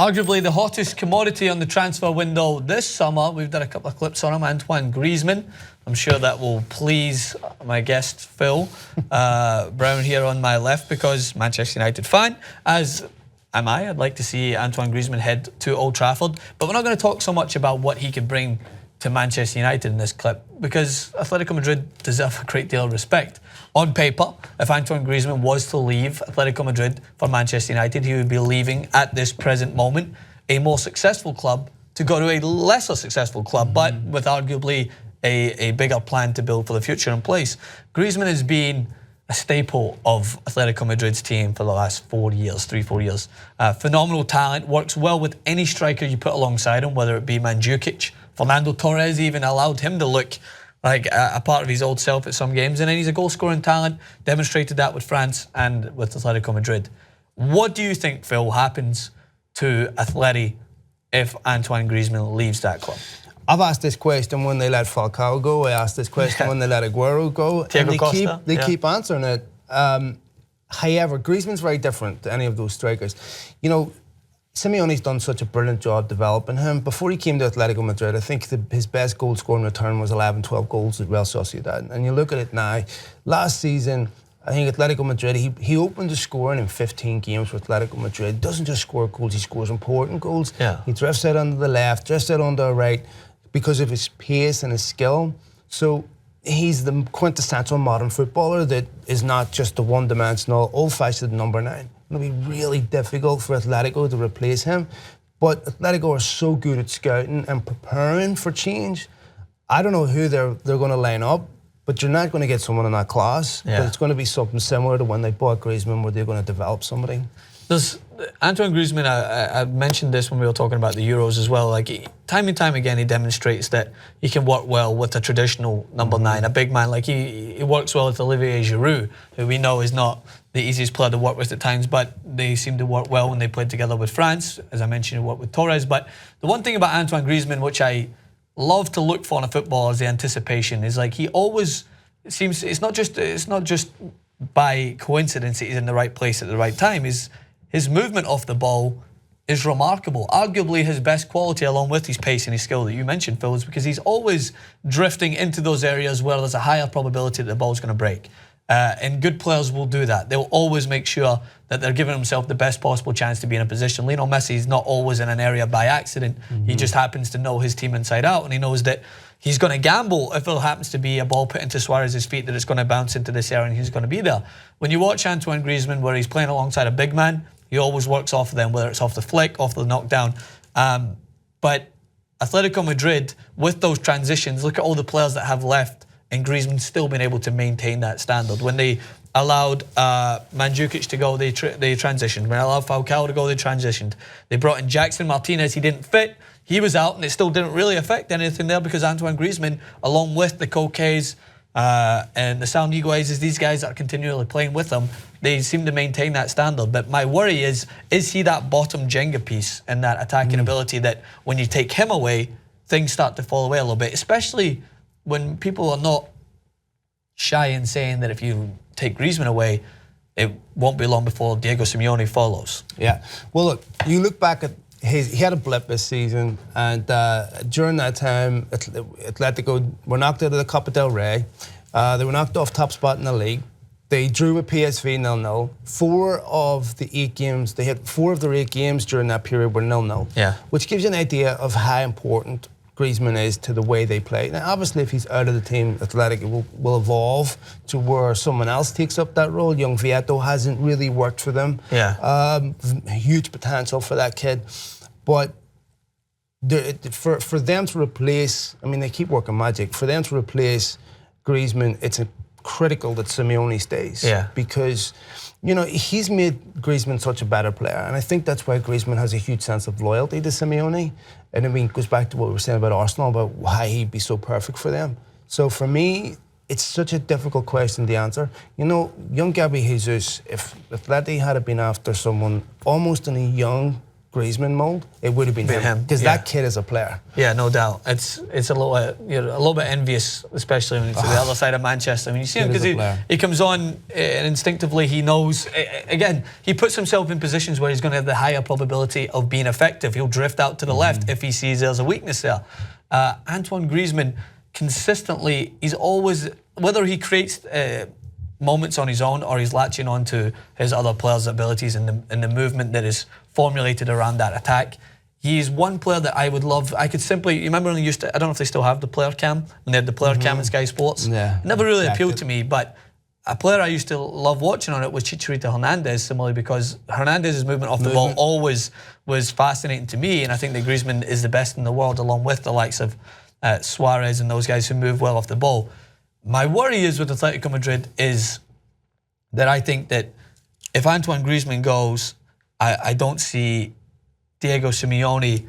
Arguably the hottest commodity on the transfer window this summer. We've done a couple of clips on him, Antoine Griezmann. I'm sure that will please my guest, Phil Brown, here on my left, because Manchester United fan, as am I. I'd like to see Antoine Griezmann head to Old Trafford. But we're not going to talk so much about what he could bring to Manchester United in this clip, because Atletico Madrid deserve a great deal of respect. On paper, if Antoine Griezmann was to leave Atletico Madrid for Manchester United, he would be leaving at this present moment a more successful club to go to a lesser successful club, but with arguably a bigger plan to build for the future in place. Griezmann has been a staple of Atletico Madrid's team for the last 4 years, 3-4 years. Phenomenal talent, works well with any striker you put alongside him, whether it be Mandzukic. Fernando Torres even allowed him to look like a part of his old self at some games. And then he's a goal-scoring talent, demonstrated that with France and with Atletico Madrid. What do you think, Phil, happens to Atleti if Antoine Griezmann leaves that club? I've asked this question when they let Falcao go. I asked this question when they let Aguero go. Thiago and Costa, they keep answering it. However, Griezmann's very different to any of those strikers. You know, Simeone's done such a brilliant job developing him. Before he came to Atletico Madrid, I think his best goal-scoring return was 11, 12 goals at Real Sociedad. And you look at it now, last season, I think Atletico Madrid, he opened the scoring in 15 games for Atletico Madrid. He doesn't just score goals, he scores important goals. Yeah. He drifts out onto the left, drifts out onto the right because of his pace and his skill. So he's the quintessential modern footballer that is not just the one-dimensional, old-fashioned number 9. It'll be really difficult for Atletico to replace him. But Atletico are so good at scouting and preparing for change. I don't know who they're going to line up, but you're not going to get someone in that class. Yeah. But it's going to be something similar to when they bought Griezmann, where they're going to develop somebody. Does Antoine Griezmann, I mentioned this when we were talking about the Euros as well, like time and time again he demonstrates that he can work well with a traditional number 9, a big man. Like he works well with Olivier Giroud, who we know is not the easiest player to work with at times, but they seem to work well when they played together with France. As I mentioned, he worked with Torres. But the one thing about Antoine Griezmann, which I love to look for in a footballer, is the anticipation. Is like he always seems, it's not just by coincidence that he's in the right place at the right time. His movement off the ball is remarkable. Arguably his best quality, along with his pace and his skill that you mentioned, Phil, is because he's always drifting into those areas where there's a higher probability that the ball's going to break. And good players will do that. They'll always make sure that they're giving themselves the best possible chance to be in a position. Lionel Messi is not always in an area by accident. He just happens to know his team inside out, and he knows that he's going to gamble if there happens to be a ball put into Suarez's feet, that it's going to bounce into this area and he's going to be there. When you watch Antoine Griezmann, where he's playing alongside a big man, he always works off of them, whether it's off the flick, off the knockdown. But Atletico Madrid, with those transitions, look at all the players that have left, and Griezmann's still been able to maintain that standard. When they allowed Mandzukic to go, they transitioned. When they allowed Falcao to go, they transitioned. They brought in Jackson Martinez. He didn't fit. He was out, and it still didn't really affect anything there, because Antoine Griezmann, along with the Koke's and the Sound Higuaizes, these guys that are continually playing with them, they seem to maintain that standard. But my worry is he that bottom Jenga piece and that attacking ability that when you take him away, things start to fall away a little bit, especially when people are not shy in saying that if you take Griezmann away, it won't be long before Diego Simeone follows. Yeah. Well, look, you look back at he had a blip this season, and during that time, Atletico were knocked out of the Copa del Rey. They were knocked off top spot in the league. They drew with PSV 0-0. 4 of the 8 games, they had 4 of their 8 games during that period were 0-0. Yeah. Which gives you an idea of how important Griezmann is to the way they play. Now, obviously, if he's out of the team, Atletico will evolve to where someone else takes up that role. Young Vieto hasn't really worked for them. Yeah. Huge potential for that kid. But for them to replace, I mean, they keep working magic. For them to replace Griezmann, it's critical that Simeone stays. Yeah. Because, you know, he's made Griezmann such a better player. And I think that's why Griezmann has a huge sense of loyalty to Simeone. And I mean, it goes back to what we were saying about Arsenal, about why he'd be so perfect for them. So for me, it's such a difficult question to answer. You know, young Gabi Jesus, if Atleti had been after someone almost in a young Griezmann mold, it would have been him. Because that kid is a player. Yeah, no doubt. It's a little bit envious, especially when it's to the other side of Manchester. I mean, you see him because he comes on and instinctively he knows. Again, he puts himself in positions where he's going to have the higher probability of being effective. He'll drift out to the left if he sees there's a weakness there. Antoine Griezmann, consistently, he's always, whether he creates moments on his own or he's latching on to his other players' abilities and the movement that is formulated around that attack. He's one player that I would love. I could simply, you remember when they used to, I don't know if they still have the player cam, when they had the player cam in Sky Sports? Yeah. It never really appealed to me, but a player I used to love watching on it was Chicharito Hernandez, similarly, because Hernandez's movement off the ball always was fascinating to me, and I think that Griezmann is the best in the world, along with the likes of Suarez and those guys who move well off the ball. My worry is with Atletico Madrid is that I think that if Antoine Griezmann goes, I don't see Diego Simeone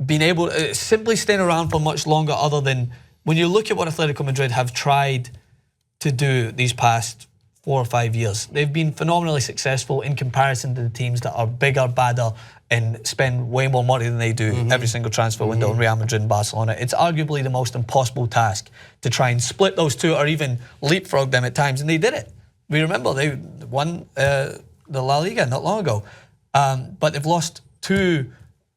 being able to simply staying around for much longer, other than when you look at what Atletico Madrid have tried to do these past 4 or 5 years. They've been phenomenally successful in comparison to the teams that are bigger, badder, and spend way more money than they do every single transfer window in Real Madrid and Barcelona. It's arguably the most impossible task to try and split those two or even leapfrog them at times, and they did it. We remember they won the La Liga not long ago, but they've lost 2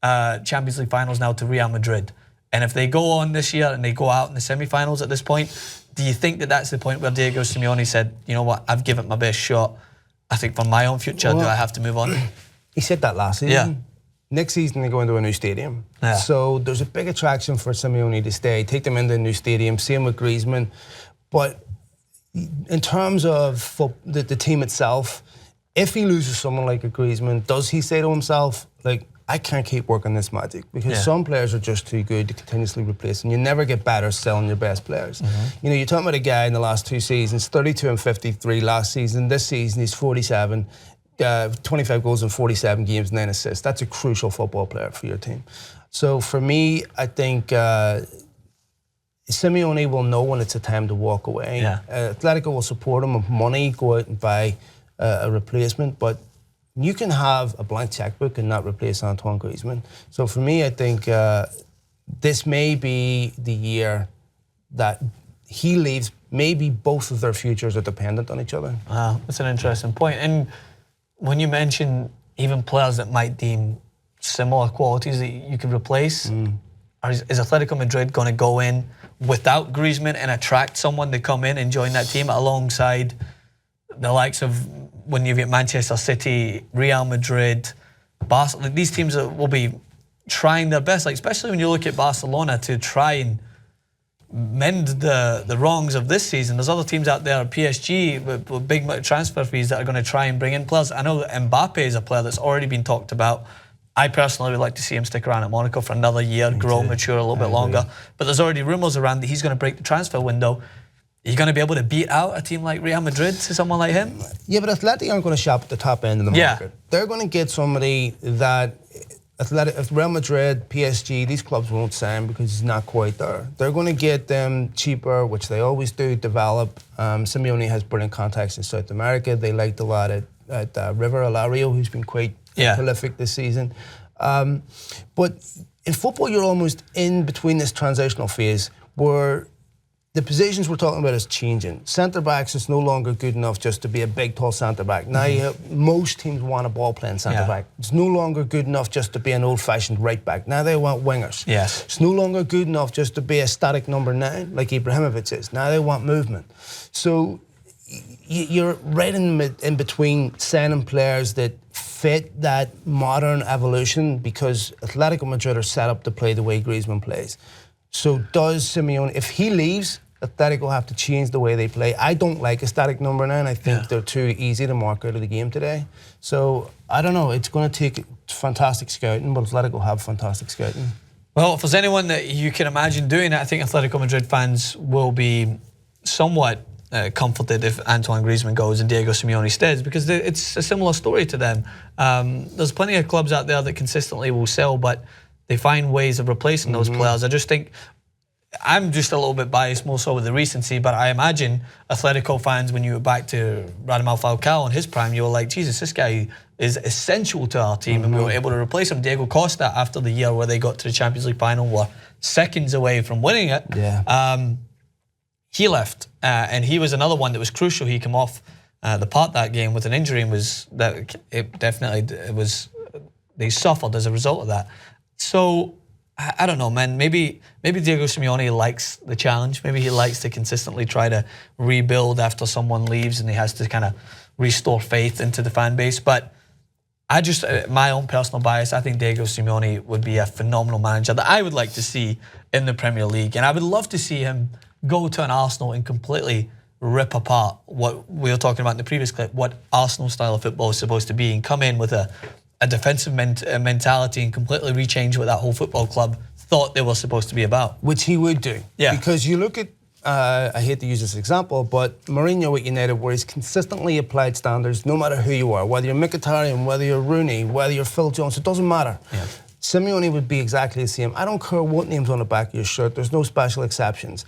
Champions League finals now to Real Madrid. And if they go on this year and they go out in the semi-finals at this point, do you think that that's the point where Diego Simeone said, you know what, I've given it my best shot. I think for my own future, do I have to move on? He said that last season. Yeah. Next season, they go into a new stadium. Yeah. So there's a big attraction for Simeone to stay, take them into a new stadium, same with Griezmann. But in terms of the team itself, if he loses someone like a Griezmann, does he say to himself, like, I can't keep working this magic? Because some players are just too good to continuously replace, and you never get better selling your best players. You know, you're talking about a guy in the last 2 seasons, 32 and 53 last season. This season, he's 47, 25 goals in 47 games, 9 assists. That's a crucial football player for your team. So for me, I think Simeone will know when it's a time to walk away. Atletico will support him with money, go out and buy a replacement, but you can have a blank checkbook and not replace Antoine Griezmann. So for me, I think this may be the year that he leaves. Maybe both of their futures are dependent on each other. Wow, that's an interesting point. And when you mention even players that might deem similar qualities that you could replace, is Atletico Madrid going to go in without Griezmann and attract someone to come in and join that team alongside the likes of, when you get Manchester City, Real Madrid, Barcelona? These teams will be trying their best, like especially when you look at Barcelona, to try and mend the wrongs of this season. There's other teams out there, PSG, with big transfer fees, that are going to try and bring in players. I know that Mbappe is a player that's already been talked about. I personally would like to see him stick around at Monaco for another year, mature a little bit longer. But there's already rumours around that he's going to break the transfer window. Are you going to be able to beat out a team like Real Madrid to someone like him? Yeah, but Atleti aren't going to shop at the top end of the market. They're going to get somebody that Real Madrid, PSG, these clubs won't sign because he's not quite there. They're going to get them cheaper, which they always do, develop. Simeone has brilliant contacts in South America. They like the lad at River Alario, who's been quite prolific this season. But in football, you're almost in between this transitional phase where the positions we're talking about is changing. Centre-backs is no longer good enough just to be a big, tall centre-back. Now, most teams want a ball-playing centre-back. It's no longer good enough just to be an old-fashioned right-back. Now they want wingers. It's no longer good enough just to be a static number 9, like Ibrahimovic is. Now they want movement. So you're right in between signing players that fit that modern evolution, because Atletico Madrid are set up to play the way Griezmann plays. So does Simeone, if he leaves, Atletico have to change the way they play. I don't like a static number 9. I think they're too easy to mark out of the game today. So I don't know. It's going to take fantastic scouting, but Atletico have fantastic scouting. Well, if there's anyone that you can imagine doing it, I think Atletico Madrid fans will be somewhat comforted if Antoine Griezmann goes and Diego Simeone stays, because it's a similar story to them. There's plenty of clubs out there that consistently will sell, but they find ways of replacing those players. I just think, I'm just a little bit biased more so with the recency, but I imagine Atletico fans, when you were back to Radamel Falcao in his prime, you were like, Jesus, this guy is essential to our team, and we were able to replace him. Diego Costa, after the year where they got to the Champions League final, were seconds away from winning it. He left, and he was another one that was crucial. He came off the part that game with an injury, and they suffered as a result of that. So I don't know, man. Maybe Diego Simeone likes the challenge. Maybe he likes to consistently try to rebuild after someone leaves, and he has to kind of restore faith into the fan base. But I just, my own personal bias, I think Diego Simeone would be a phenomenal manager that I would like to see in the Premier League. And I would love to see him go to an Arsenal and completely rip apart what we were talking about in the previous clip, what Arsenal style of football is supposed to be, and come in with a defensive mentality and completely rechange what that whole football club thought they were supposed to be about. Which he would do. Yeah. Because you look at, I hate to use this example, but Mourinho at United, where he's consistently applied standards no matter who you are, whether you're Mkhitaryan, whether you're Rooney, whether you're Phil Jones, it doesn't matter. Yeah. Simeone would be exactly the same. I don't care what name's on the back of your shirt. There's no special exceptions.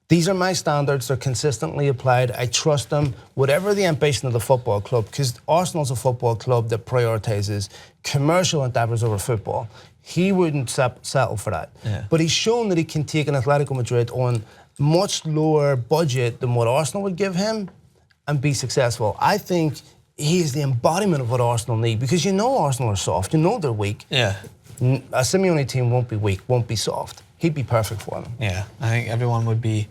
These are my standards. They're consistently applied. I trust them. Whatever the ambition of the football club, because Arsenal's a football club that prioritises commercial endeavours over football. He wouldn't settle for that. Yeah. But he's shown that he can take an Atletico Madrid on much lower budget than what Arsenal would give him and be successful. I think he is the embodiment of what Arsenal need, because you know Arsenal are soft. You know they're weak. Yeah. A Simeone team won't be weak, won't be soft. He'd be perfect for them. Yeah, I think everyone would be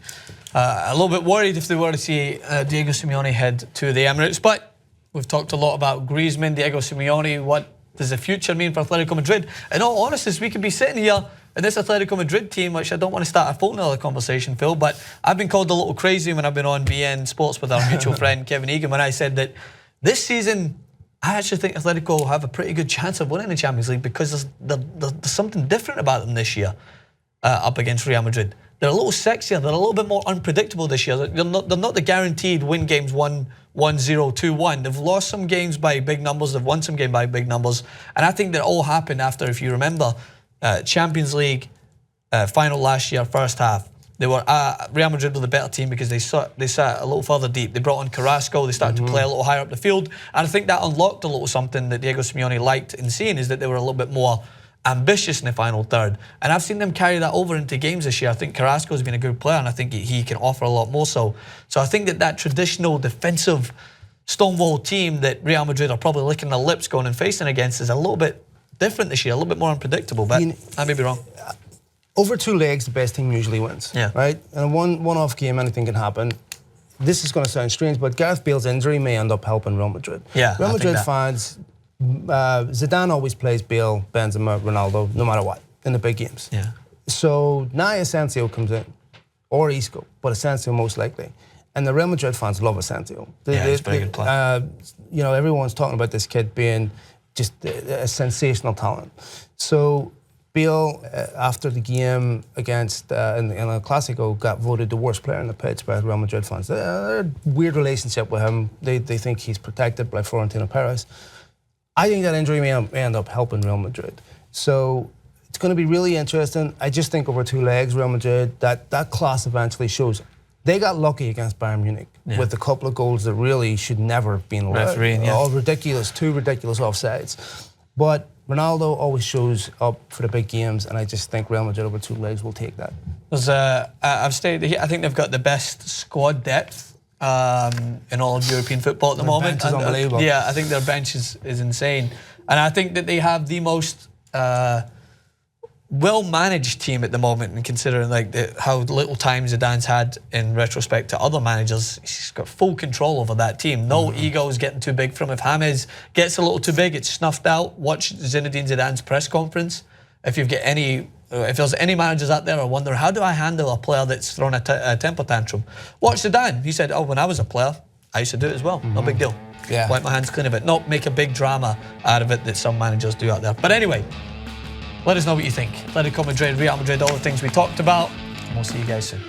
a little bit worried if they were to see Diego Simeone head to the Emirates. But we've talked a lot about Griezmann, Diego Simeone. What does the future mean for Atletico Madrid? In all honesty, we could be sitting here in this Atletico Madrid team, which I don't want to start a full another conversation, Phil, but I've been called a little crazy when I've been on BN Sports with our mutual friend Kevin Egan when I said that this season I actually think Atletico will have a pretty good chance of winning the Champions League, because there's something different about them this year up against Real Madrid. They're a little sexier. They're a little bit more unpredictable this year. They're not the guaranteed win games 1-0, 2-1. They've lost some games by big numbers. They've won some games by big numbers. And I think that all happened after, if you remember, Champions League final last year, first half. They were Real Madrid were the better team because they sat a little further deep. They brought on Carrasco. They started to play a little higher up the field. And I think that unlocked a little something that Diego Simeone liked in seeing, is that they were a little bit more ambitious in the final third. And I've seen them carry that over into games this year. I think Carrasco's been a good player, and I think he can offer a lot more so. So I think that traditional defensive stonewall team that Real Madrid are probably licking their lips going and facing against is a little bit different this year, a little bit more unpredictable, but I may be wrong. Over 2 legs, the best team usually wins. Yeah. Right? In a one-off game, anything can happen. This is going to sound strange, but Gareth Bale's injury may end up helping Real Madrid. Yeah, Real Madrid fans, Zidane always plays Bale, Benzema, Ronaldo, no matter what, in the big games. Yeah. So now Asensio comes in, or Isco, but Asensio most likely. And the Real Madrid fans love Asensio. He's a very good player. You know, everyone's talking about this kid being just a sensational talent. So Bale, after the game against in El Clasico, got voted the worst player on the pitch by Real Madrid fans. They're a weird relationship with him. They think he's protected by Florentino Perez. I think that injury may end up helping Real Madrid. So it's going to be really interesting. I just think over 2 legs, Real Madrid, that class eventually shows. They got lucky against Bayern Munich with a couple of goals that really should never have been allowed. All ridiculous, 2 ridiculous offsides. But Ronaldo always shows up for the big games, and I just think Real Madrid over 2 legs will take that. I've stated, I think they've got the best squad depth in all of European football at the moment. Bench is unbelievable. Yeah, I think their bench is insane. And I think that they have the most well-managed team at the moment, and considering how little time Zidane's had in retrospect to other managers, he's got full control over that team. No egos getting too big from him. If James gets a little too big, it's snuffed out. Watch Zinedine Zidane's press conference. If there's any managers out there who wonder, how do I handle a player that's thrown a temper tantrum? Watch Zidane. He said, when I was a player, I used to do it as well. No big deal. Yeah. Wipe my hands clean of it. Not make a big drama out of it that some managers do out there. But anyway, let us know what you think. Atletico Madrid, Real Madrid, all the things we talked about. And we'll see you guys soon.